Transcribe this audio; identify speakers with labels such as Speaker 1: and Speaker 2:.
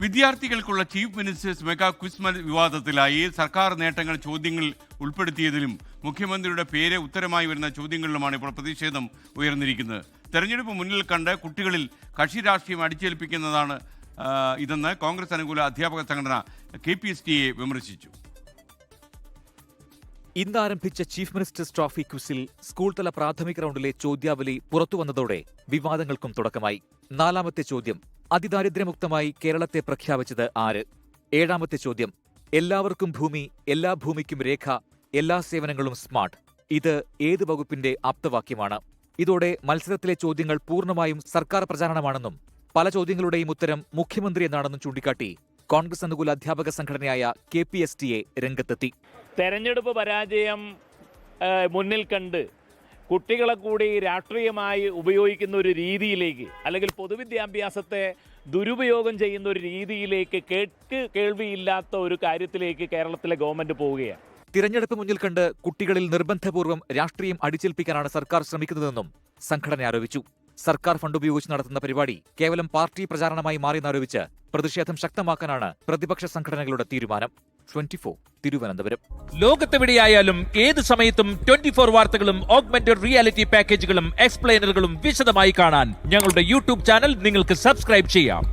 Speaker 1: വിദ്യാർത്ഥികൾക്കുള്ള chief ministers mega quiz വിവാദത്തിലായി സർക്കാർ നേട്ടങ്ങൾ ചോദ്യങ്ങളിൽ ഉൾപ്പെടുത്തിയതിലും മുഖ്യമന്ത്രിയുടെ പേര് ഉത്തരമായി വരുന്ന ചോദ്യങ്ങളിലുമാണ് ഇപ്പോൾ പ്രതിഷേധം ഉയർന്നിരിക്കുന്നത്. തെരഞ്ഞെടുപ്പ് മുന്നിൽ കണ്ട് കുട്ടികളിൽ കക്ഷി രാഷ്ട്രീയം അടിച്ചേൽപ്പിക്കുന്നതാണ് ഇതെന്ന് കോൺഗ്രസ് അനുകൂല അധ്യാപക സംഘടന KPSTA വിമർശിച്ചു.
Speaker 2: ഇന്ന് ആരംഭിച്ച ചീഫ് മിനിസ്റ്റേഴ്സ് ട്രോഫി ക്വിസിൽ സ്കൂൾ തല പ്രാഥമിക റൗണ്ടിലെ ചോദ്യാവലി പുറത്തുവന്നതോടെ വിവാദങ്ങൾക്കും തുടക്കമായി. 4-ാമത്തെ ചോദ്യം, അതിദാരിദ്ര്യമുക്തമായി കേരളത്തെ പ്രഖ്യാപിച്ചത് ആര്? 7-ാമത്തെ ചോദ്യം, എല്ലാവർക്കും ഭൂമി, എല്ലാ ഭൂമിക്കും രേഖ, എല്ലാ സേവനങ്ങളും സ്മാർട്ട്. ഇത് ഏത് വകുപ്പിന്റെ ആപ്തവാക്യമാണ്? ഇതോടെ മത്സരത്തിലെ ചോദ്യങ്ങൾ പൂർണ്ണമായും സർക്കാർ പ്രചാരണമാണെന്നും പല ചോദ്യങ്ങളുടെയും ഉത്തരം മുഖ്യമന്ത്രി എന്നാണെന്നും ചൂണ്ടിക്കാട്ടി കോൺഗ്രസ് അനുകൂല അധ്യാപക സംഘടനയായ KPSTA രംഗത്തെത്തി.
Speaker 3: തെരഞ്ഞെടുപ്പ് പരാജയം മുന്നിൽ കണ്ട് കുട്ടികളെ കൂടി രാഷ്ട്രീയമായി ഉപയോഗിക്കുന്ന ഒരു രീതിയിലേക്ക്, അല്ലെങ്കിൽ പൊതുവിദ്യാഭ്യാസത്തെ ദുരുപയോഗം ചെയ്യുന്ന ഒരു രീതിയിലേക്ക്, കേൾവിയില്ലാത്ത ഒരു കാര്യത്തിലേക്ക് കേരളത്തിലെ ഗവൺമെന്റ് പോവുകയാണ്.
Speaker 2: തിരഞ്ഞെടുപ്പ് മുന്നിൽ കണ്ട് കുട്ടികളിൽ നിർബന്ധപൂർവ്വം രാഷ്ട്രീയം അടിച്ചേൽപ്പിക്കാനാണ് സർക്കാർ ശ്രമിക്കുന്നതെന്നും സംഘടന ആരോപിച്ചു. സർക്കാർ ഫണ്ട് ഉപയോഗിച്ച് നടത്തുന്ന പരിപാടി കേവലം പാർട്ടി പ്രചാരണമായി മാറിയെന്നാരോപിച്ച് പ്രതിഷേധം ശക്തമാക്കാനാണ് പ്രതിപക്ഷ സംഘടനകളുടെ തീരുമാനം. 24 തിരുവനന്തപുരം.
Speaker 4: ലോകത്തെവിടെയായാലും ഏത് സമയത്തും 24 വാർത്തകളും ഓഗ്മെന്റഡ് റിയാലിറ്റി പാക്കേജുകളും എക്സ്പ്ലെയിനറുകളും വിശദമായി കാണാൻ ഞങ്ങളുടെ YouTube ചാനൽ നിങ്ങൾക്ക് സബ്സ്ക്രൈബ് ചെയ്യാം.